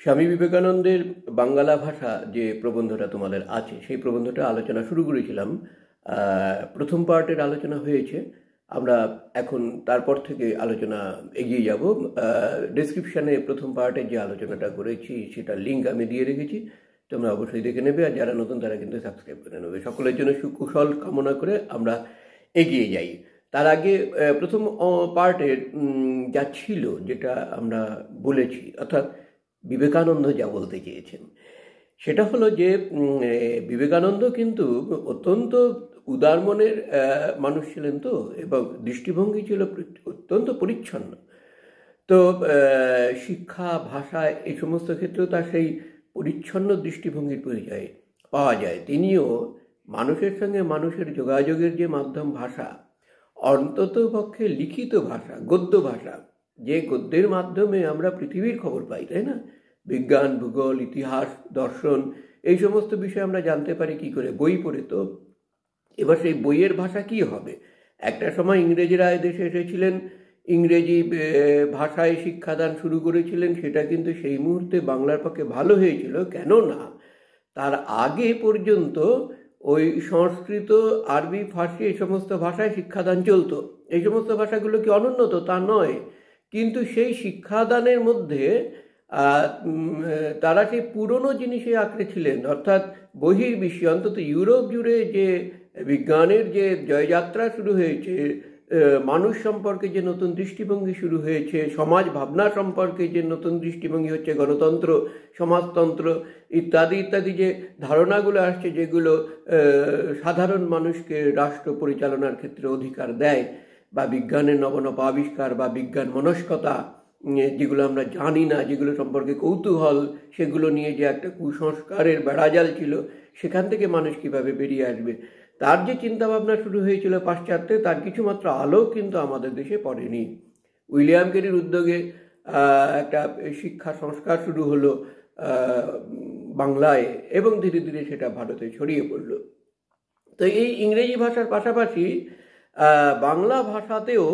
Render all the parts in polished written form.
স্বামী বিবেকানন্দের বাঙ্গালা ভাষা যে প্রবন্ধটা তোমাদের আছে সেই প্রবন্ধটা আলোচনা শুরু করেছিলাম। প্রথম পার্টের আলোচনা হয়েছে। আমরা এখন তারপর থেকে আলোচনা এগিয়ে যাব। ডেসক্রিপশানে প্রথম পার্টের যে আলোচনাটা করেছি সেটার লিঙ্ক আমি দিয়ে রেখেছি, তোমরা অবশ্যই দেখে নেবে। আর যারা নতুন তারা কিন্তু সাবস্ক্রাইব করে নেবে। সকলের জন্য সুকুশল কামনা করে আমরা এগিয়ে যাই। তার আগে প্রথম পার্টের যা ছিল, যেটা আমরা বলেছি, অর্থাৎ বিবেকানন্দ যা বলতে চেয়েছেন সেটা হলো যে বিবেকানন্দ কিন্তু অত্যন্ত উদার মনের মানুষ ছিলেন তো, এবং দৃষ্টিভঙ্গি ছিল অত্যন্ত পরিচ্ছন্ন। তো শিক্ষা, ভাষা, এই সমস্ত ক্ষেত্রেও তার সেই পরিচ্ছন্ন দৃষ্টিভঙ্গির পরিচয় পাওয়া যায়। তিনিও মানুষের সঙ্গে মানুষের যোগাযোগের যে মাধ্যম ভাষা, অন্তত পক্ষে লিখিত ভাষা, গদ্য ভাষা, যে গদ্যের মাধ্যমে আমরা পৃথিবীর খবর পাই, তাই না? বিজ্ঞান, ভূগোল, ইতিহাস, দর্শন, এই সমস্ত বিষয় আমরা জানতে পারি কি করে? বই পড়ে। তো এবার সেই বইয়ের ভাষা কি হবে? একটা সময় ইংরেজরা দেশে এসেছিলেন, ইংরেজি ভাষায় শিক্ষাদান শুরু করেছিলেন। সেটা কিন্তু সেই মুহূর্তে বাংলার পক্ষে ভালো হয়েছিল, কেননা তার আগে পর্যন্ত ওই সংস্কৃত, আরবি, ফার্সি, এই সমস্ত ভাষায় শিক্ষাদান চলতো। এই সমস্ত ভাষাগুলো কি অনুন্নত? তা নয়, কিন্তু সেই শিক্ষাদানের মধ্যে তারা সেই পুরনো জিনিসে আঁকড়ে ছিলেন। অর্থাৎ বহির্বিশ্বে, অন্তত ইউরোপ জুড়ে যে বিজ্ঞানের যে জয়যাত্রা শুরু হয়েছে, মানুষ সম্পর্কে যে নতুন দৃষ্টিভঙ্গি শুরু হয়েছে, সমাজ ভাবনা সম্পর্কে যে নতুন দৃষ্টিভঙ্গি হচ্ছে, গণতন্ত্র, সমাজতন্ত্র ইত্যাদি ইত্যাদি যে ধারণাগুলো আসছে, যেগুলো সাধারণ মানুষকে রাষ্ট্র পরিচালনার ক্ষেত্রে অধিকার দেয়, বা বিজ্ঞানের নব আবিষ্কার বা বিজ্ঞান মনস্কতা, যেগুলো আমরা জানি না, যেগুলো সম্পর্কে কৌতূহল, সেগুলো নিয়ে যে একটা কুসংস্কারের বেড়াজাল ছিল, সেখান থেকে মানুষ কিভাবে বেরিয়ে আসবে, তার যে চিন্তাভাবনা শুরু হয়েছিল পাশ্চাত্যে, তার কিছুমাত্র আলো কিন্তু আমাদের দেশে পড়েনি। উইলিয়াম ক্যারির উদ্যোগে একটা শিক্ষা সংস্কার শুরু হলো বাংলায়, এবং ধীরে ধীরে সেটা ভারতে ছড়িয়ে পড়ল। তো এই ইংরেজি ভাষার পাশাপাশি বাংলা ভাষাতেও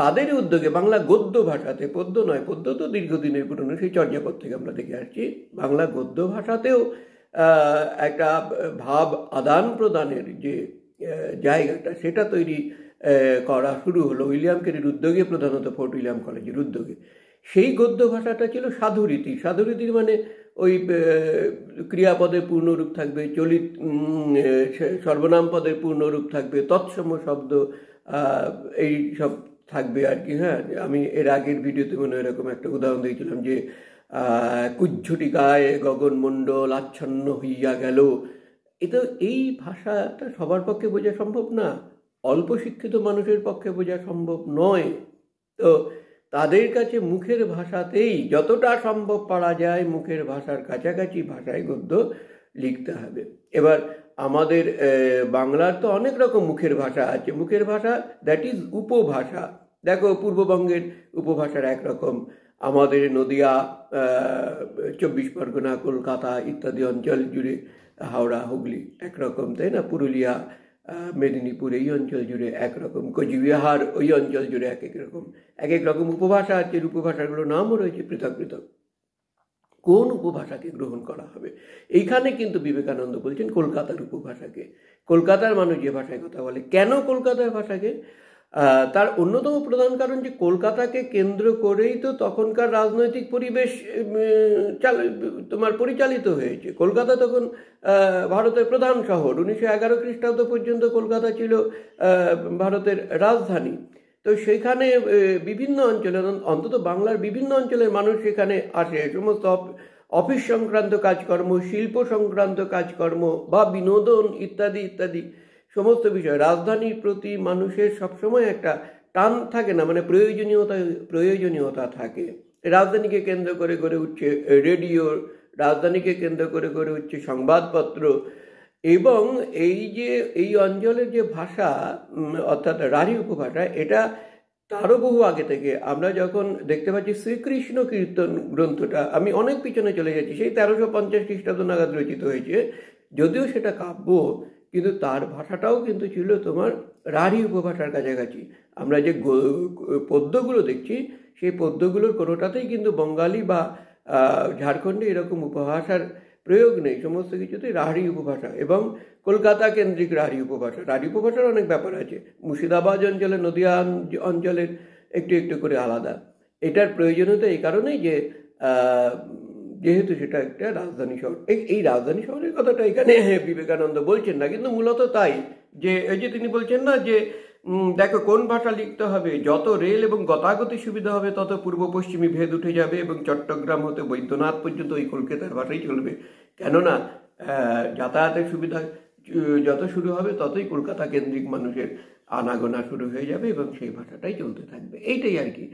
তাদের উদ্যোগে, বাংলা গদ্য ভাষাতে, পদ্য নয়, পদ্য তো দীর্ঘদিনের পুরনো, সেই চর্যাপদ থেকে আমরা দেখে আসছি, বাংলা গদ্য ভাষাতেও একটা ভাব আদান প্রদানের যে জায়গাটা, সেটা তৈরি করা শুরু হলো উইলিয়াম ক্যারির উদ্যোগে, প্রধানত ফোর্ট উইলিয়াম কলেজের উদ্যোগে। সেই গদ্য ভাষাটা ছিল সাধুরীতি। সাধুরীতির মানে ওই ক্রিয়াপদের পূর্ণরূপ থাকবে, চলিত সর্বনাম পদের পূর্ণরূপ থাকবে, তৎসম শব্দ এই সব থাকবে আর কি। হ্যাঁ, আমি এর আগের ভিডিওতে মনে এরকম একটা উদাহরণ দিয়েছিলাম যে কুজ্ঝটিকায় গগনমণ্ডল আচ্ছন্ন হইয়া গেল। এটা, এই ভাষাটা সবার পক্ষে বোঝা সম্ভব না, অল্প শিক্ষিত মানুষের পক্ষে বোঝা সম্ভব নয়। তো তাদের কাছে মুখের ভাষাতেই যতটা সম্ভব পারা যায়, মুখের ভাষার কাছাকাছি ভাষায় গদ্য লিখতে হবে। এবার আমাদের বাংলার তো অনেক রকম মুখের ভাষা আছে। মুখের ভাষা, দ্যাট ইজ উপভাষা। দেখো, পূর্ববঙ্গের উপভাষার একরকম, আমাদের নদিয়া, 24 পরগনা, কলকাতা ইত্যাদি অঞ্চল জুড়ে, হাওড়া, হুগলি একরকম, তাই না? পুরুলিয়া, মেদিনীপুর, এই অঞ্চল জুড়ে একরকম, কোচবিহার ওই অঞ্চল জুড়ে এক এক রকম উপভাষা আছে। উপভাষাগুলোর নামও রয়েছে পৃথক পৃথক। কোন উপভাষাকে গ্রহণ করা হবে? এইখানে কিন্তু বিবেকানন্দ বলছেন কলকাতার উপভাষাকে। কলকাতার মানুষ যে ভাষায় কথা বলে, কেন কলকাতার ভাষাকে? তার অন্যতম প্রধান কারণ যে কলকাতাকে কেন্দ্র করেই তো তখনকার রাজনৈতিক পরিবেশ তোমার পরিচালিত হয়েছে। কলকাতা তখন ভারতের প্রধান শহর। 1911 খ্রিস্টাব্দ পর্যন্ত কলকাতা ছিল ভারতের রাজধানী। তো সেখানে বিভিন্ন অঞ্চলের, অন্তত বাংলার বিভিন্ন অঞ্চলের মানুষ সেখানে আসে। সমস্ত অফিস সংক্রান্ত কাজকর্ম, শিল্প সংক্রান্ত কাজকর্ম বা বিনোদন ইত্যাদি ইত্যাদি সমস্ত বিষয়, রাজধানীর প্রতি মানুষের সবসময় একটা টান থাকে না, মানে প্রয়োজনীয়তা থাকে। রাজধানীকে কেন্দ্র করে গড়ে উঠছে রেডিও, রাজধানীকে কেন্দ্র করে গড়ে উঠছে সংবাদপত্র। এবং এই যে এই অঞ্চলের যে ভাষা, অর্থাৎ রাঢ়ী উপভাষা, এটা তারও বহু আগে থেকে আমরা যখন দেখতে পাচ্ছি শ্রীকৃষ্ণ কীর্তন গ্রন্থটা, আমি অনেক পিছনে চলে যাচ্ছি, সেই 1350 খ্রিস্টাব্দ নাগাদ রচিত হয়েছে। যদিও সেটা কাব্য, কিন্তু তার ভাষাটাও কিন্তু ছিল তোমার রাঢ়ী উপভাষার কাছাকাছি। আমরা যে পদ্যগুলো দেখছি, সেই পদ্যগুলোর কোনোটাতেই কিন্তু বঙ্গালী বা ঝাড়খণ্ডে এরকম উপভাষার প্রয়োগ নেই, সমস্ত কিছুতেই রাঢ়ী উপভাষা, এবং কলকাতা কেন্দ্রিক রাঢ়ী উপভাষা। রাঢ়ী উপভাষার অনেক ব্যাপার আছে, মুর্শিদাবাদ অঞ্চলে, নদিয়া অঞ্চলের একটু একটু করে আলাদা। এটার প্রয়োজনীয়তা এই কারণেই যে যেহেতু সেটা একটা রাজধানী শহর। এই রাজধানী শহরের কথাটা এখানে বিবেকানন্দ বলছেন না, কিন্তু মূলত তাই যে এই যে তিনি বলছেন না যে দেখো কোন ভাষা লিখতে হবে, যত রেল এবং গতাগতি সুবিধা হবে তত পূর্ব পশ্চিমী ভেদ উঠে যাবে এবং চট্টগ্রাম হতে বৈদ্যনাথ পর্যন্ত ওই কলকাতার ভাষাই চলবে। কেননা যাতায়াতের সুবিধা যত শুরু হবে ততই কলকাতা কেন্দ্রিক মানুষের আনাগোনা শুরু হয়ে যাবে এবং সেই ভাষাটাই চলতে থাকবে। এইটাই আর কি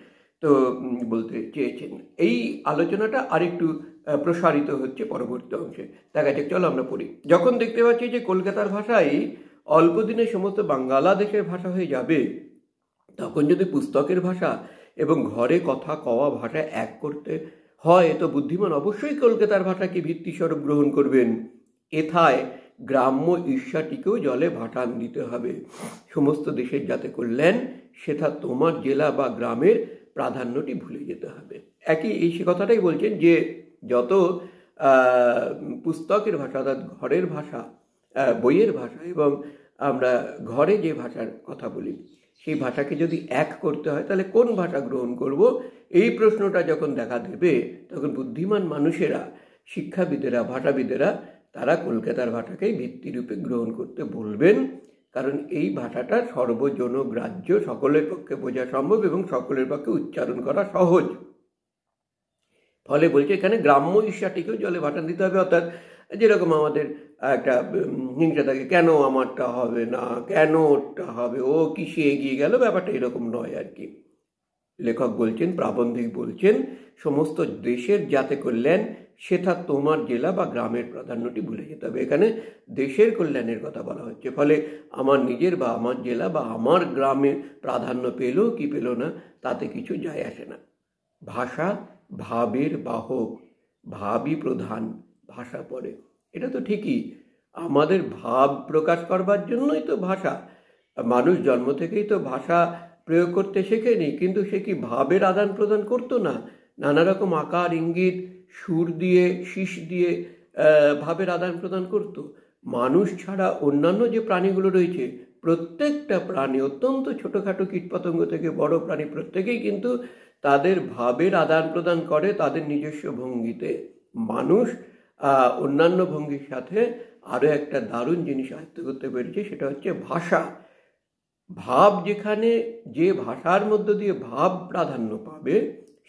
তো বলতে চেয়েছেন। এই আলোচনাটা আরেকটু প্রসারিত হচ্ছে পরবর্তী অংশে। দেখা যাক, চলো আমরা পড়ি। যখন দেখতে পাচ্ছি যে কলকাতার ভাষাই অল্প দিনে সমস্ত বাংলাদেশের ভাষা হয়ে যাবে, তখন যদি পুস্তকের ভাষা এবং ঘরে কথা কওয়া ভাষা এক করতে হয়, তো বুদ্ধিমান অবশ্যই কলকাতার ভাষাকে ভিত্তিস্বরূপ গ্রহণ করবেন। এথায় গ্রাম্য ঈর্ষাটিকেও জলে ভাটান দিতে হবে। সমস্ত দেশের যাতে কল্যাণ, সেটা তোমার জেলা বা গ্রামের প্রাধান্যটি ভুলে যেতে হবে। সে কথাটাই বলছেন যে যত পুস্তকের ভাষা, অর্থাৎ ঘরের ভাষা, বইয়ের ভাষা এবং আমরা ঘরে যে ভাষার কথা বলি, সেই ভাষাকে যদি এক করতে হয় তাহলে কোন ভাষা গ্রহণ করব, এই প্রশ্নটা যখন দেখা দেবে, তখন বুদ্ধিমান মানুষেরা, শিক্ষাবিদেরা, ভাষাবিদেরা, তারা কলকাতার ভাষাকেই ভিত্তিরূপে গ্রহণ করতে বলবেন। কারণ এই ভাষাটা সর্বজনগ্রাহ্য, সকলের পক্ষে বোঝা সম্ভব এবং সকলের পক্ষে উচ্চারণ করা সহজ। ফলে বলছে এখানে গ্রাম্য ঈর্ষাটিকেও জলে ভাটান দিতে হবে। অর্থাৎ যেরকম আমাদের একটা হিংসা থাকে, কেন আমারটা হবে না, কেন ওরটা হবে, ও কিসে এগিয়ে গেল, ব্যাপারটা এরকম নয় আর কি। লেখক বলছেন, প্রাবন্ধিক বলছেন, সমস্ত দেশের যাতে কল্যাণ, সেটা তোমার জেলা বা গ্রামের প্রাধান্যটি ভুলে যেতে হবে। এখানে দেশের কল্যাণের কথা বলা হচ্ছে। ফলে আমার নিজের বা আমার জেলা বা আমার গ্রামে প্রাধান্য পেল কি পেল না, তাতে কিছু যায় আসে না। ভাষা ভাবের বাহক, ভাবই প্রধান, ভাষা পরে। এটা তো ঠিকই, আমাদের ভাব প্রকাশ করবার জন্যই তো ভাষা। মানুষ জন্ম থেকেই তো ভাষা প্রয়োগ করতে শেখেনি, কিন্তু সে কি ভাবের আদান প্রদান করতো না? নানা রকম আকার ইঙ্গিত, সুর দিয়ে, শীষ দিয়ে ভাবের আদান প্রদান করত। মানুষ ছাড়া অন্যান্য যে প্রাণীগুলো রয়েছে, প্রত্যেকটা প্রাণী, অত্যন্ত ছোটোখাটো কীটপতঙ্গ থেকে বড় প্রাণী, প্রত্যেকেই কিন্তু তাদের ভাবের আদান প্রদান করে তাদের নিজস্ব ভঙ্গিতে। মানুষ অন্যান্য ভঙ্গির সাথে আরও একটা দারুণ জিনিস আয়ত্ত করতে পেরেছে, সেটা হচ্ছে ভাষা। ভাব যেখানে, যে ভাষার মধ্য দিয়ে ভাব প্রাধান্য পাবে,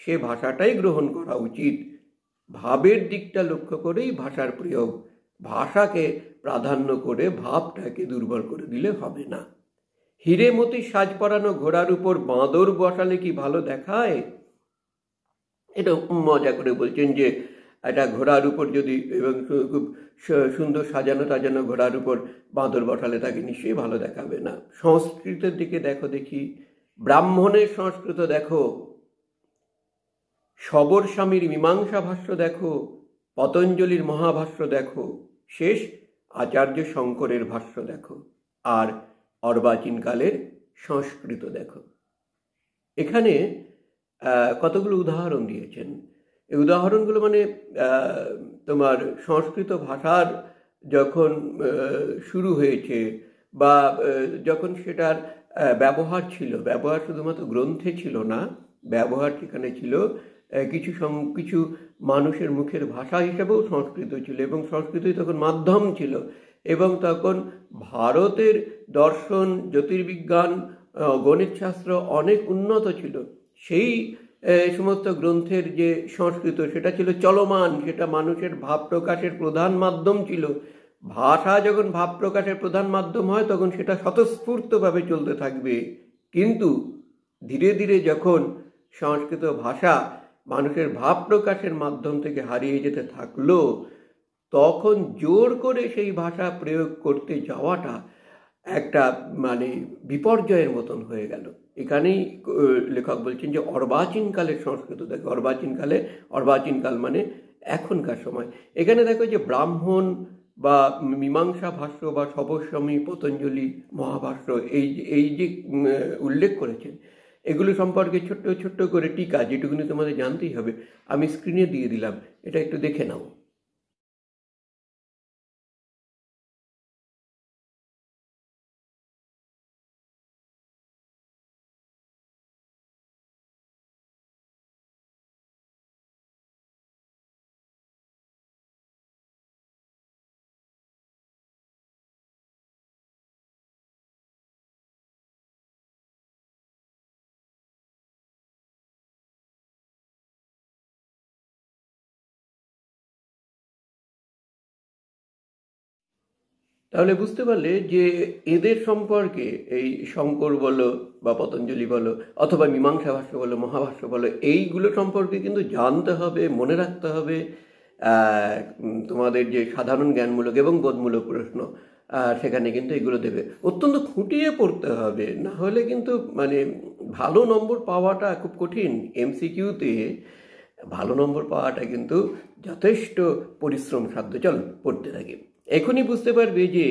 সে ভাষাটাই গ্রহণ করা উচিত। ভাবের দিকটা লক্ষ্য করেই ভাষার প্রয়োগ। ভাষাকে প্রাধান্য করে ভাবটাকে দুর্বল করে দিলে হবে না। হিরে মতি সাজ পরানো ঘোড়ার উপর বাঁদর বসালে কি ভালো দেখায়? এটা মজা করে বলছেন যে একটা ঘোড়ার উপর যদি, এবং খুব সুন্দর সাজানো টাজানো ঘোড়ার উপর বাঁদর বসালে তাকে নিশ্চয়ই ভালো দেখাবে না। সংস্কৃতের দিকে দেখো দেখি, ব্রাহ্মণের সংস্কৃত দেখো, সবর স্বামীর মীমাংসা ভাষ্য দেখো, পতঞ্জলির মহাভাষ্য দেখো, শেষ আচার্য শঙ্করের ভাষ্য দেখো, আর অর্বাচীনকালের সংস্কৃত দেখো। এখানে কতগুলো উদাহরণ দিয়েছেন। এই উদাহরণগুলো মানে তোমার সংস্কৃত ভাষার যখন শুরু হয়েছে বা যখন সেটার ব্যবহার ছিল, ব্যবহার শুধুমাত্র গ্রন্থে ছিল না, ব্যবহার সেখানে ছিল কিছু মানুষের মুখের ভাষা হিসেবেও সংস্কৃত ছিল, এবং সংস্কৃতই তখন মাধ্যম ছিল। এবং তখন ভারতের দর্শন, জ্যোতির্বিজ্ঞান, গণিতশাস্ত্র অনেক উন্নত ছিল। সেই সমস্ত গ্রন্থের যে সংস্কৃত, সেটা ছিল চলমান, সেটা মানুষের ভাব প্রকাশের প্রধান মাধ্যম ছিল। ভাষা যখন ভাব প্রকাশের প্রধান মাধ্যম হয়, তখন সেটা স্বতঃস্ফূর্তভাবে চলতে থাকবে। কিন্তু ধীরে ধীরে যখন সংস্কৃত ভাষা মানুষের ভাব প্রকাশের মাধ্যম থেকে হারিয়ে যেতে থাকলো, তখন জোর করে সেই ভাষা প্রয়োগ করতে যাওয়াটা একটা মানে বিপর্যয়ের মতন হয়ে গেল। এখানেই লেখক বলছেন যে অর্বাচীনকালের সংস্কৃত দেখো। অর্বাচীনকাল মানে এখনকার সময়। এখানে দেখো যে ব্রাহ্মণ বা মীমাংসা ভাষ্য বা সবস্বামী, পতঞ্জলি মহাভাষ্য, এই যে উল্লেখ করেছেন, এগুলো সম্পর্কে ছোট্ট ছোট্ট করে টিকা যেটুকুনি তোমাদের জানতেই হবে আমি স্ক্রিনে দিয়ে দিলাম, এটা একটু দেখে নাও। তাহলে বুঝতে পারলে যে এদের সম্পর্কে এই শঙ্কর বলো বা পতঞ্জলি বলো অথবা মীমাংসা ভাষ্য বলো মহাভাষ্য বলো এইগুলো সম্পর্কে কিন্তু জানতে হবে, মনে রাখতে হবে। তোমাদের যে সাধারণ জ্ঞানমূলক এবং বোধমূলক প্রশ্ন সেখানে কিন্তু এগুলো দেবে, অত্যন্ত খুঁটিয়ে পড়তে হবে, না হলে কিন্তু মানে ভালো নম্বর পাওয়াটা খুব কঠিন। এমসিকিউতে ভালো নম্বর পাওয়াটা কিন্তু যথেষ্ট পরিশ্রম সাধ্য। চল পড়তে থাকি। এখনই বুঝতে পারবে যে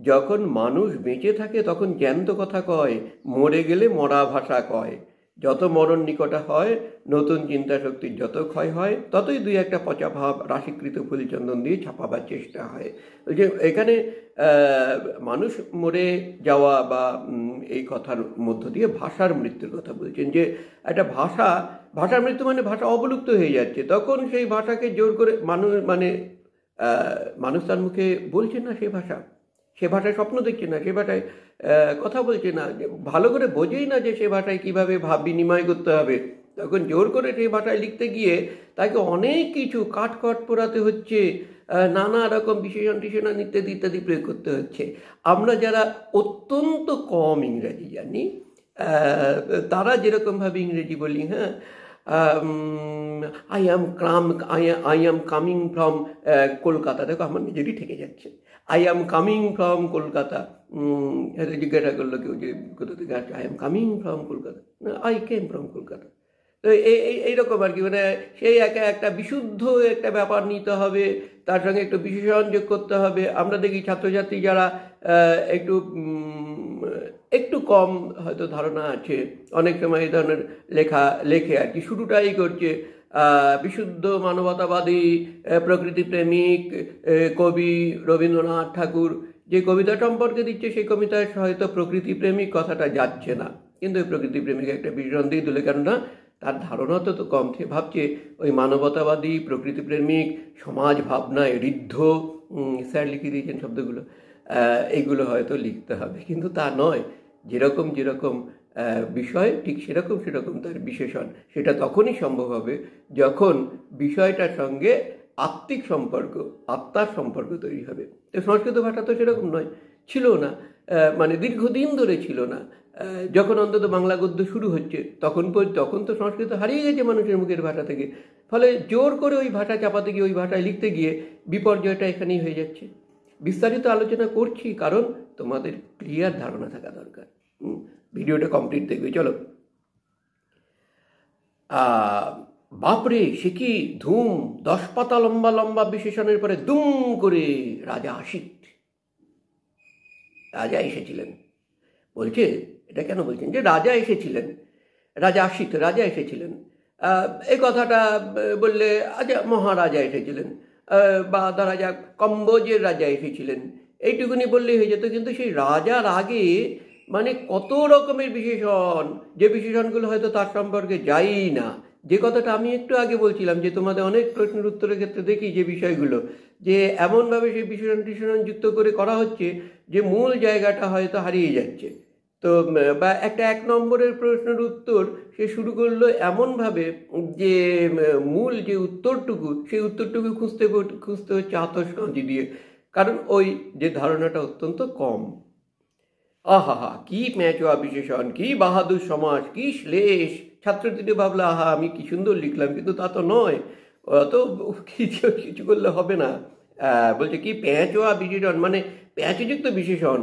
যখন মানুষ বেঁচে থাকে তখন জ্ঞান্ত কথা কয়, মরে গেলে মরা ভাষা কয়। যত মরণ নিকটা হয় নতুন চিন্তা শক্তির যত ক্ষয় হয়, ততই দুই একটা পচা ভাব রাশিকৃত ফুলচন্দন দিয়ে ছাপাবার চেষ্টা হয়। ওই যে এখানে মানুষ মরে যাওয়া বা এই কথার মধ্য দিয়ে ভাষার মৃত্যুর কথা বলছেন, যে একটা ভাষার মৃত্যু মানে ভাষা অবলুপ্ত হয়ে যাচ্ছে। তখন সেই ভাষাকে জোর করে মানুষ তার মুখে বলছে না সে ভাষায় স্বপ্ন দেখছে না, সে ভাষায় কথা বলছে না, ভালো করে বোঝেই না যে সে ভাষায় কিভাবে ভাব বিনিময় করতে হবে। তখন জোর করে সেই ভাষায় লিখতে গিয়ে তাকে অনেক কিছু কাটকট পোড়াতে হচ্ছে, নানা রকম বিশেষণ টিশেষণ ইত্যাদি ইত্যাদি প্রয়োগ করতে হচ্ছে। আমরা যারা অত্যন্ত কম ইংরেজি জানি তারা যেরকমভাবে ইংরেজি বলি, হ্যাঁ, I am coming from Kolkata, দেখো আমার নিজেরই ঠেকে যাচ্ছে, I am coming from Kolkata. জিজ্ঞাসা করলো কেউ যে কোথা থেকে আসছে, I am coming from Kolkata, না আই কেম ফ্রম কলকাতা। তো এইরকম আর কি, মানে সেই একটা বিশুদ্ধ একটা ব্যাপার নিতে হবে, তার সঙ্গে একটু বিশেষণ যোগ করতে হবে। আমরা দেখি ছাত্রছাত্রী যারা একটু একটু কম হয়তো ধারণা আছে, অনেক সময় এই ধরনের লেখে আর কি, শুরুটাই করছে বিশুদ্ধ মানবতাবাদী প্রকৃতিপ্রেমিক কবি রবীন্দ্রনাথ ঠাকুর। যে কবিতা সম্পর্কে দিচ্ছে সেই কবিতায় হয়তো প্রকৃতিপ্রেমিক কথাটা যাচ্ছে না, কিন্তু ওই প্রকৃতিপ্রেমিক একটা বিশেষণ দিয়ে দিলে, কেননা তার ধারণা তো কম, ভাবছে ওই মানবতাবাদী প্রকৃতিপ্রেমিক সমাজ ভাবনায় ঋদ্ধ, স্যার লিখে দিয়েছেন শব্দগুলো, এইগুলো হয়তো লিখতে হবে, কিন্তু তা নয়। যেরকম যেরকম বিষয় ঠিক সেরকম তার বিশেষণ। সেটা তখনই সম্ভব হবে যখন বিষয়টার সঙ্গে আত্মিক সম্পর্ক, আত্মার সম্পর্ক তৈরি হবে। তো সংস্কৃত ভাষা তো সেরকম নয়, ছিল না, মানে দীর্ঘদিন ধরে ছিল না। যখন অন্তত বাংলা গদ্য শুরু হচ্ছে তখন তো সংস্কৃত হারিয়ে গেছে মানুষের মুখের ভাষা থেকে। ফলে জোর করে ওই ভাষা চাপাতে গিয়ে, ওই ভাষায় লিখতে গিয়ে বিপর্যয়টা এখানেই হয়ে যাচ্ছে। বিস্তারিত আলোচনা করছি কারণ তোমাদের ক্লিয়ার ধারণা থাকা দরকার। ভিডিওটা কমপ্লিট দেখবে। চলো। বাপরে সে কি ধুম, 10 পাতা লম্বা লম্বা বিশেষণের পরে দুম করে রাজা এসেছিলেন। বলছে এটা কেন বলছেন যে রাজা এসেছিলেন, এই কথাটা বললে আচ্ছা মহারাজা এসেছিলেন, বা ধরা যাক কম্বোজের রাজা এসেছিলেন, এইটুকুনি বললেই হয়ে যেত। কিন্তু সেই রাজার আগে মানে কত রকমের বিশেষণ, যে বিশেষণগুলো হয়তো তার সম্পর্কে যাই না। যে কথাটা আমি একটু আগে বলছিলাম যে তোমাদের অনেক প্রশ্নের উত্তরের ক্ষেত্রে দেখি যে বিষয়গুলো, যে এমনভাবে সেই বিশেষণ টিশেষণ যুক্ত করে করা হচ্ছে যে মূল জায়গাটা হয়তো হারিয়ে যাচ্ছে। তো বা একটা 1 নম্বরের প্রশ্নের উত্তর সে শুরু করলো এমনভাবে যে মূল যে উত্তরটুকু, সেই উত্তরটুকু খুঁজতে হচ্ছে আতশকাঁচি দিয়ে, কারণ ওই যে ধারণাটা অত্যন্ত কম। আহা কি মেচোয়া বিশেষণ, কি বাহাদুর সমাজ, কি শ্লেষ। ছাত্রটিতে ভাবলো আহা আমি কি সুন্দর লিখলাম, কিন্তু তা তো নয়, অত কিছু করলে হবে না। বলছে কি পেঁচোয়া বিশেষণ, মানে পেঁচযুক্ত বিশেষণ।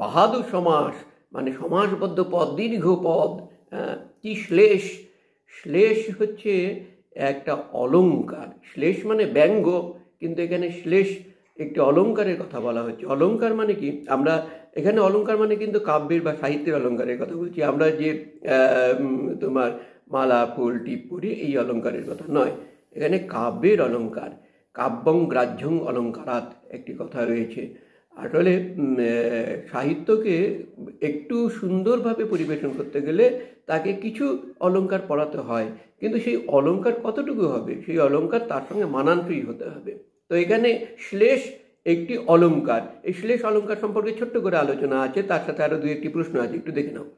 বাহাদুর সমাস মানে সমাসবদ্ধ পদ, দীর্ঘ পদ। কি শ্লেষ হচ্ছে একটা অলংকার। শ্লেষ মানে ব্যঙ্গ, কিন্তু এখানে শ্লেষ একটি অলঙ্কারের কথা বলা হচ্ছে। অলঙ্কার মানে কি, আমরা এখানে অলঙ্কার মানে কিন্তু কাব্যের বা সাহিত্যের অলঙ্কারের কথা বলছি। আমরা যে তোমার মালা ফুল টিপ পরি এই অলঙ্কারের কথা নয়, এখানে কাব্যের অলঙ্কার। কাব্যং গ্রাহ্যং অলঙ্কারাৎ একটি কথা রয়েছে। আসলে সাহিত্যকে একটু সুন্দরভাবে পরিবেশন করতে গেলে তাকে কিছু অলঙ্কার পড়াতে হয়, কিন্তু সেই অলঙ্কার কতটুকু হবে, সেই অলঙ্কার তার সঙ্গে মানানসই হতে হবে। তো এখানে শ্লেষ একটি অলঙ্কার। এই শ্লেষ অলঙ্কার সম্পর্কে ছোট্ট করে আলোচনা আছে, তার সাথে আরো 2-1টি প্রশ্ন আছে, একটু দেখে নাও।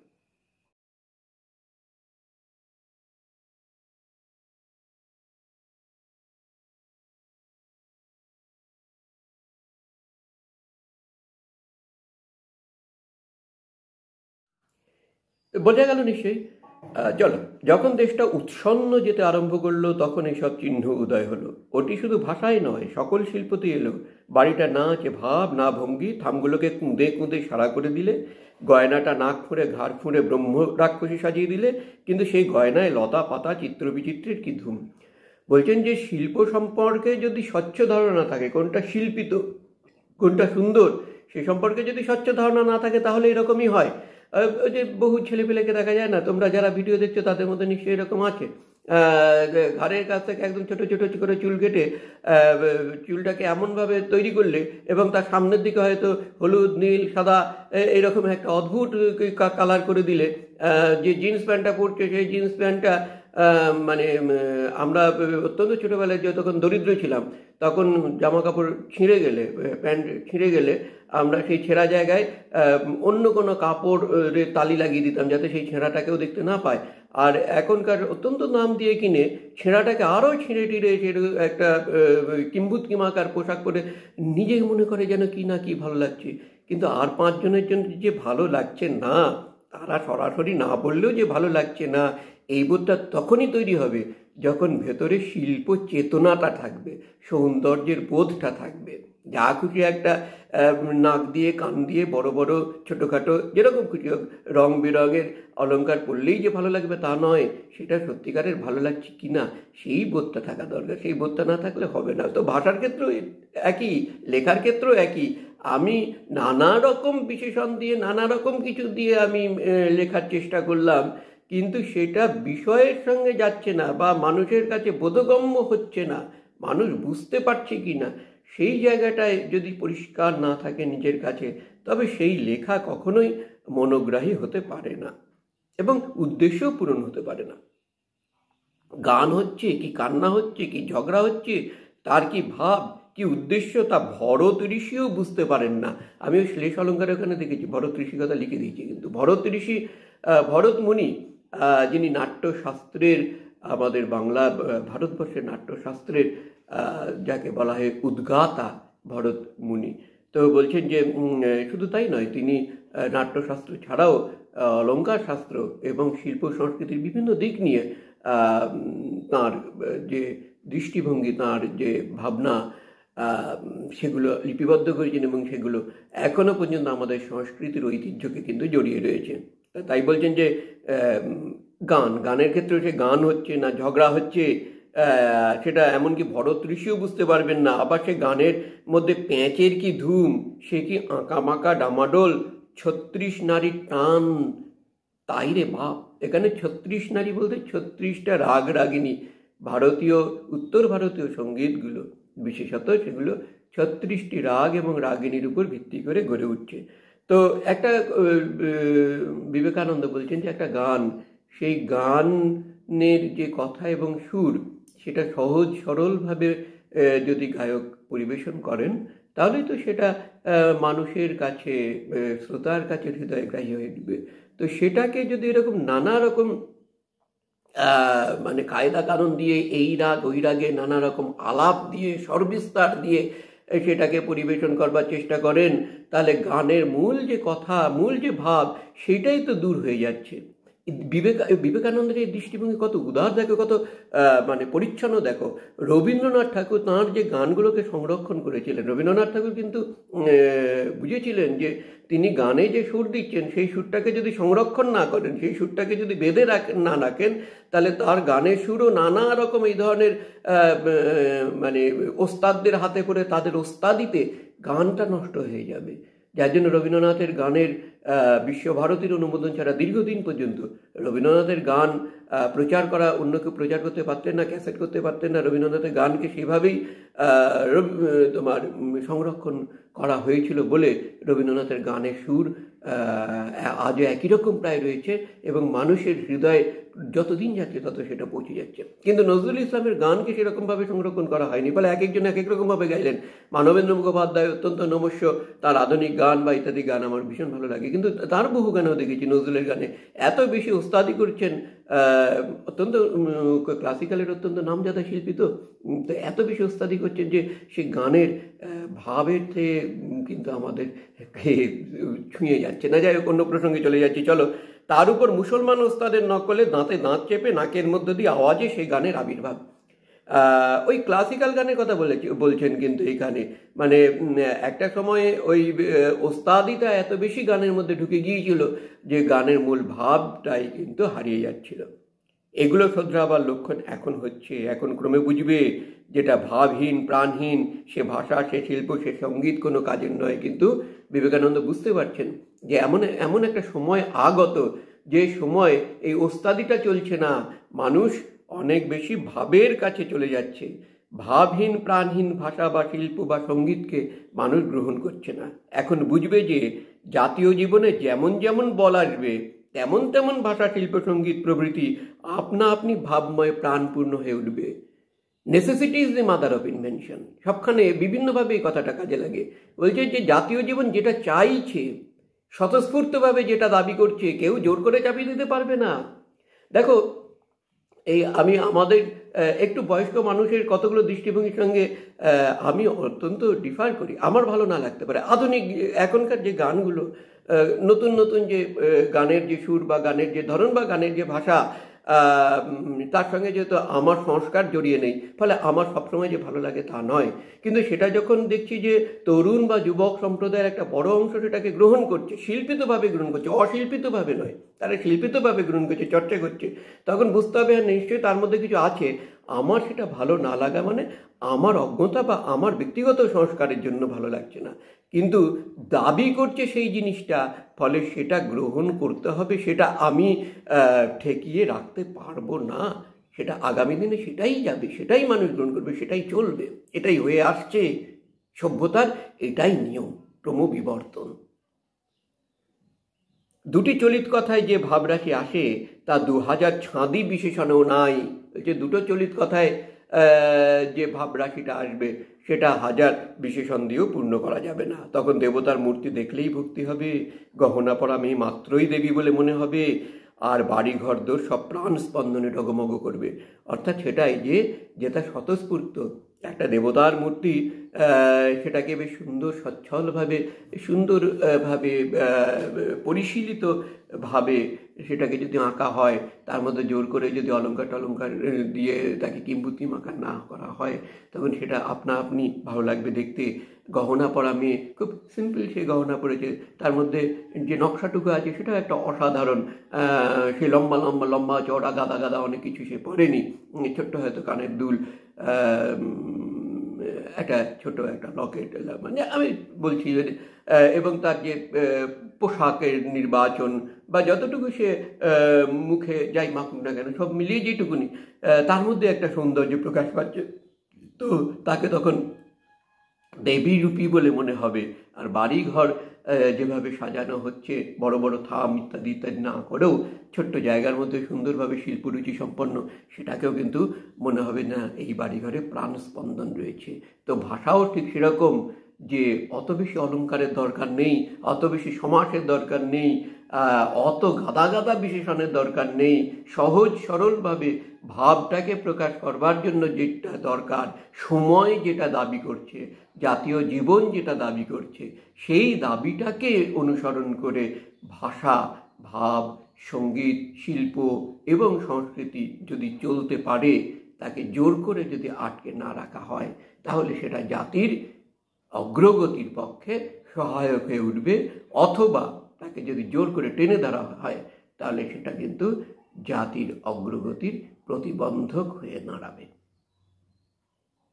বোঝা গেল নিশ্চয়ই। চলো, যখন দেশটা উৎসন্ন যেতে আরম্ভ করলো তখন এইসব চিহ্ন উদয় হলো। ওটি শুধু ভাষায় নয়, সকল শিল্পতেই এলো। বাড়িটা না আছে ভাব না ভঙ্গি, থামগুলোকে কুঁদে কুঁদে সারা করে দিলে, গয়নাটা নাক ফুঁড়ে ঘাড় ফুঁড়ে ব্রহ্ম রাক্ষসী সাজিয়ে দিলে, কিন্তু সেই গয়নায় লতা পাতা চিত্র বিচিত্রের কি ধুম। বলছেন যে শিল্প সম্পর্কে যদি স্বচ্ছ ধারণা থাকে, কোনটা শিল্পিত কোনটা সুন্দর সে সম্পর্কে যদি স্বচ্ছ ধারণা না থাকে তাহলে এরকমই হয়। ওই যে বহু ছেলেপেলেকে দেখা যায় না, তোমরা যারা ভিডিও দেখছো তাদের মধ্যে নিশ্চয়ই এরকম আছে, ঘাড়ের কাছ থেকে একদম ছোট ছোট করে চুল কেটে চুলটাকে এমনভাবে তৈরি করলে এবং তার সামনের দিকে হয়তো হলুদ নীল সাদা এইরকম একটা অদ্ভুত কালার করে দিলে, যে জিন্স প্যান্টটা পরছে সেই জিন্স প্যান্টটা মানে আমরা অত্যন্ত ছোটোবেলায় যতক্ষণ দরিদ্র ছিলাম তখন জামা কাপড় ছিঁড়ে গেলে, প্যান্ট ছিঁড়ে গেলে আমরা সেই ছেঁড়া জায়গায় অন্য কোনো কাপড়ের তালি লাগিয়ে দিতাম যাতে সেই ছেঁড়াটাকেও দেখতে না পায়। আর এখনকার অত্যন্ত দাম দিয়ে কিনে ছেঁড়াটাকে আরও ছিঁড়ে টিড়ে একটা কিম্ভূত কিমাকার পোশাক পরে নিজে মনে করে যেন কি না কি ভালো লাগছে, কিন্তু আর 5 জনের জন্য যে ভালো লাগছে না, তারা সরাসরি না বললেও যে ভালো লাগছে না, এই বোধটা তখনই তৈরি হবে যখন ভেতরে শিল্প চেতনাটা থাকবে, সৌন্দর্যের বোধটা থাকবে। যা খুশি একটা নাক দিয়ে কান দিয়ে বড় বড় ছোটোখাটো যেরকম খুশি হোক রং বেরঙের অলঙ্কার পরলেই যে ভালো লাগবে তা নয়, সেটা সত্যিকারের ভালো লাগছে কি না সেই বোধটা থাকা দরকার। সেই বোধটা না থাকলে হবে না। তো ভাষার ক্ষেত্রেও একই, লেখার ক্ষেত্রেও একই। আমি নানা রকম বিশেষণ দিয়ে নানা রকম কিছু দিয়ে আমি লেখার চেষ্টা করলাম, কিন্তু সেটা বিষয়ের সঙ্গে যাচ্ছে না বা মানুষের কাছে বোধগম্য হচ্ছে না, মানুষ বুঝতে পারছে কি না, সেই জায়গাটায় যদি পরিষ্কার না থাকে নিজের কাছে, তবে সেই লেখা কখনোই মনোগ্রাহী হতে পারে না এবং উদ্দেশ্যও পূরণ হতে পারে না। গান হচ্ছে কি কান্না হচ্ছে কি ঝগড়া হচ্ছে, তার কি ভাব কি উদ্দেশ্য তা ভরত ঋষিও বুঝতে পারেন না। আমি ওই শ্লেষ অলঙ্কার ওখানে দেখেছি, ভরত ঋষি কথা লিখে দিয়েছি, কিন্তু ভরত ঋষি ভরত মুনি যিনি নাট্যশাস্ত্রের আমাদের বাংলা ভারতবর্ষের নাট্যশাস্ত্রের যাকে বলা হয় উদ্গাতা ভরত মুনি, তো বলছেন যে শুধু তাই নয়, তিনি নাট্যশাস্ত্র ছাড়াও অলঙ্কার শাস্ত্র এবং শিল্প সংস্কৃতির বিভিন্ন দিক নিয়ে তাঁর যে দৃষ্টিভঙ্গি, তাঁর যে ভাবনা, সেগুলো লিপিবদ্ধ করেছেন এবং সেগুলো এখনো পর্যন্ত আমাদের সংস্কৃতির ঐতিহ্যকে কিন্তু জড়িয়ে রয়েছে। তাই বলছেন যে গানের ক্ষেত্রে সে গান হচ্ছে না ঝগড়া হচ্ছে, সেটা এমনকি ভরত ঋষিও বুঝতে পারবেন না। আবার সে গানের মধ্যে প্যাঁচের কি ধুম, সে কি আঁকামাকা ডামাডোল, 36 নারীর টান, তাই রে বাপ। এখানে 36 নারী বলতে 36টা রাগ রাগিনী। ভারতীয় উত্তর ভারতীয় সঙ্গীতগুলো বিশেষত সেগুলো 36টি রাগ এবং রাগিনীর উপর ভিত্তি করে গড়ে উঠছে। তো একটা বিবেকানন্দ বলছেন যে একটা গান, সেই গানের যে কথা এবং সুর সেটা সহজ সরলভাবে যদি গায়ক পরিবেশন করেন তাহলেই তো সেটা মানুষের কাছে, শ্রোতার কাছে হৃদয়গ্রাহী হয়ে উঠবে। তো সেটাকে যদি এরকম নানা রকম মানে কায়দা কারণ দিয়ে এই রাগ ওই রাগে নানা রকম আলাপ দিয়ে সর্বিস্তার দিয়ে সেটাকে পরিবেশন করবার চেষ্টা করেন, তাহলে গানের মূল যে কথা, মূল যে ভাব, সেটাই তো দূর হয়ে যাচ্ছে। বিবেকানন্দের এই দৃষ্টিভঙ্গি কত উদার দেখো, কত মানে পরিচ্ছন্ন দেখো। রবীন্দ্রনাথ ঠাকুর তাঁর যে গানগুলোকে সংরক্ষণ করেছিলেন, রবীন্দ্রনাথ ঠাকুর কিন্তু বুঝেছিলেন যে তিনি গানে যে সুর দিচ্ছেন সেই সুরটাকে যদি সংরক্ষণ না করেন, সেই সুরটাকে যদি বেঁধে না রাখেন, তাহলে তার গানের সুরও নানা রকম এই ধরনের মানে ওস্তাদদের হাতে পড়ে তাদের ওস্তাদিতে গানটা নষ্ট হয়ে যাবে। যার জন্য রবীন্দ্রনাথের গানের বিশ্বভারতীর অনুমোদন ছাড়া দীর্ঘদিন পর্যন্ত রবীন্দ্রনাথের গান প্রচার করা, অন্য কেউ প্রচার করতে পারতেন না, ক্যাসেট করতে পারতেন না। রবীন্দ্রনাথের গানকে সেভাবেই তোমার সংরক্ষণ করা হয়েছিল বলে রবীন্দ্রনাথের গানের সুর আজও একই রকম প্রায় রয়েছে এবং মানুষের হৃদয়ে যতদিন যাচ্ছে তত সেটা পৌঁছে যাচ্ছে। কিন্তু নজরুল ইসলামের গানকে সেরকমভাবে সংরক্ষণ করা হয়নি, ফলে এক একজন এক এক রকমভাবে গাইলেন। মানবেন্দ্র মুখোপাধ্যায় অত্যন্ত নমস্য, তার আধুনিক গান বা ইত্যাদি গান আমার ভীষণ ভালো লাগে, কিন্তু তার বহু গানেও দেখেছি নজরুলের গানে এত বেশি ওস্তাদি করছেন। অত্যন্ত ক্লাসিক্যালের অত্যন্ত নামজাদা শিল্পী, তো এত বেশি ওস্তাদি করছেন যে সে গানের ভাবের থেকে কিন্তু আমাদের ছুঁয়ে যাচ্ছে না। যাই হোক, অন্য প্রসঙ্গে চলে যাচ্ছি, চলো। তার উপর মুসলমান ওস্তাদের নকলে দাঁতে দাঁত চেপে নাকের মধ্যে দিয়ে আওয়াজে সেই গানের আবির্ভাব। ওই ক্লাসিক্যাল গানের কথা বলছেন কিন্তু এখানে, মানে একটা সময়ে ওই ওস্তাদিটা এত বেশি গানের মধ্যে ঢুকে গিয়েছিল যে গানের মূল ভাবটাই কিন্তু হারিয়ে যাচ্ছিল। এগুলো শোধরাবার লক্ষণ এখন হচ্ছে। এখন ক্রমে বুঝবে যেটা ভাবহীন, প্রাণহীন, সে ভাষা, সে শিল্প, সে সঙ্গীত কোনো কাজের নয়। কিন্তু বিবেকানন্দ বুঝতে পারছেন যে এমন একটা সময় আগত, যে সময় এই ওস্তাদিটা চলছে না, মানুষ অনেক বেশি ভাবের কাছে চলে যাচ্ছে। ভাবহীন, প্রাণহীন ভাষা বা শিল্প বা সঙ্গীতকে মানুষ গ্রহণ করছে না। এখন বুঝবে যে জাতীয় জীবনে যেমন যেমন বল আসবে, তেমন তেমন ভাষা, শিল্প, সঙ্গীত প্রভৃতি আপনা আপনি ভাবময় প্রাণপূর্ণ হয়ে উঠবে। Necessity is the mother of invention. সবখানে বিভিন্নভাবে এই কথাটা কাজে লাগে। বলছে যে জাতীয় জীবন যেটা চাইছে, স্বতঃস্ফূর্তভাবে যেটা দাবি করছে, কেউ জোর করে চাপিয়ে দিতে পারবে না। দেখো, এই আমি আমাদের একটু বয়স্ক মানুষের কতগুলো দৃষ্টিভঙ্গির সঙ্গে আমি অত্যন্ত ডিফার করি। আমার ভালো না লাগতে পারে আধুনিক এখনকার যে গানগুলো, নতুন নতুন যে গানের যে সুর বা গানের যে ধরন বা গানের যে ভাষা, তার সঙ্গে যেহেতু আমার সংস্কার জড়িয়ে নেই, ফলে আমার সবসময় যে ভালো লাগে তা নয়। কিন্তু সেটা যখন দেখছি যে তরুণ বা যুবক সম্প্রদায়ের একটা বড় অংশ সেটাকে গ্রহণ করছে, শিল্পিতভাবে গ্রহণ করছে, অশিল্পিতভাবে নয়, তারা শিল্পিতভাবে গ্রহণ করছে, চর্চা করছে, তখন বুঝতে হবে নিশ্চয়ই তার মধ্যে কিছু আছে। আমার সেটা ভালো না লাগা মানে আমার অজ্ঞতা বা আমার ব্যক্তিগত সংস্কারের জন্য ভালো লাগছে না, কিন্তু দাবি করছে সেই জিনিসটা, ফলে সেটা গ্রহণ করতে হবে। সেটা আমি ঠেকিয়ে রাখতে পারবো না। সেটা আগামী দিনে সেটাই যাবে, সেটাই মানুষ গ্রহণ করবে, সেটাই চলবে। এটাই হয়ে আসছে সভ্যতার, এটাই নিয়ম, ক্রমবিবর্তন। দুটি চলিত কথায় যে ভাবরাশি আসে তা 2000 ছাঁদি বিশেষণেও নাই। যে দুটো চলিত কথায় যে ভাবরাশিটা আসবে সেটা 1000 বিশেষণ দিয়েও পূর্ণ করা যাবে না। তখন দেবতার মূর্তি দেখলেই ভক্তি হবে, গহনা পরা মেয়ে মাত্রই দেবী বলে মনে হবে, আর বাড়ি ঘর দোর সব প্রাণ স্পন্দনে ডগমগ করবে। অর্থাৎ সেটাই যে যেটা স্বতঃস্ফূর্ত একটা দেবতার মূর্তি, সেটাকে বেশ সুন্দর সচ্ছলভাবে, সুন্দরভাবে পরিশীলিতভাবে সেটাকে যদি আঁকা হয়, তার মধ্যে জোর করে যদি অলঙ্কার টলঙ্কার দিয়ে তাকে কিম্বুতিম আঁকা না করা হয়, তখন সেটা আপনা আপনি ভালো লাগবে দেখতে। গহনা পরা মেয়ে, খুব সিম্পল সে গহনা পরেছে, তার মধ্যে যে নকশাটুকু আছে সেটাও একটা অসাধারণ। সে লম্বা লম্বা লম্বা চওড়া গাদা গাদা অনেক কিছু সে পরেনি, ছোট্ট হয়তো কানের দুল, একটা ছোট একটা লকেট, মানে আমি বলছি, এবং তার যে পোশাকের নির্বাচন বা যতটুকু সে মুখে যাই মাখুক না কেন, সব মিলিয়ে যেটুকুনি তার মধ্যে একটা সৌন্দর্য প্রকাশ পাচ্ছে, তো তাকে তখন দেবী রূপী বলে মনে হবে। আর বাড়ি ঘর যেভাবে সাজানো হচ্ছে, বড় বড় থাম ইত্যাদি ইত্যাদি না করেও ছোট্ট জায়গার মধ্যে সুন্দরভাবে শিল্পরুচি সম্পন্ন, সেটাকেও কিন্তু মনে হবে না এই বাড়িঘরে প্রাণ স্পন্দন রয়েছে। তো ভাষাও ঠিক সেরকম, যে অত বেশি অলঙ্কারের দরকার নেই, অত বেশি সমাসের দরকার নেই, অত গাদা গাদা বিশেষণের দরকার নেই। সহজ সরলভাবে ভাবটাকে প্রকাশ করবার জন্য যেটা দরকার, সময় যেটা দাবি করছে, জাতীয় জীবন যেটা দাবি করছে, সেই দাবিটাকে অনুসরণ করে ভাষা, ভাব, সঙ্গীত, শিল্প এবং সংস্কৃতি যদি চলতে পারে, তাকে জোর করে যদি আটকে না রাখা হয়, তাহলে সেটা জাতির অগ্রগতির পক্ষে সহায়ক হয়ে উঠবে, অথবা তাকে যদি জোর করে টেনে ধরা হয়, তাহলে সেটা কিন্তু জাতির অগ্রগতির প্রতিবন্ধক হয়ে দাঁড়াবে।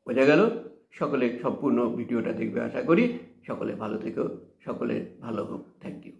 বোঝা গেল? সকলে সম্পূর্ণ ভিডিওটা দেখবে আশা করি। সকলে ভালো থেকো, সকলে ভালো হোক। Thank you.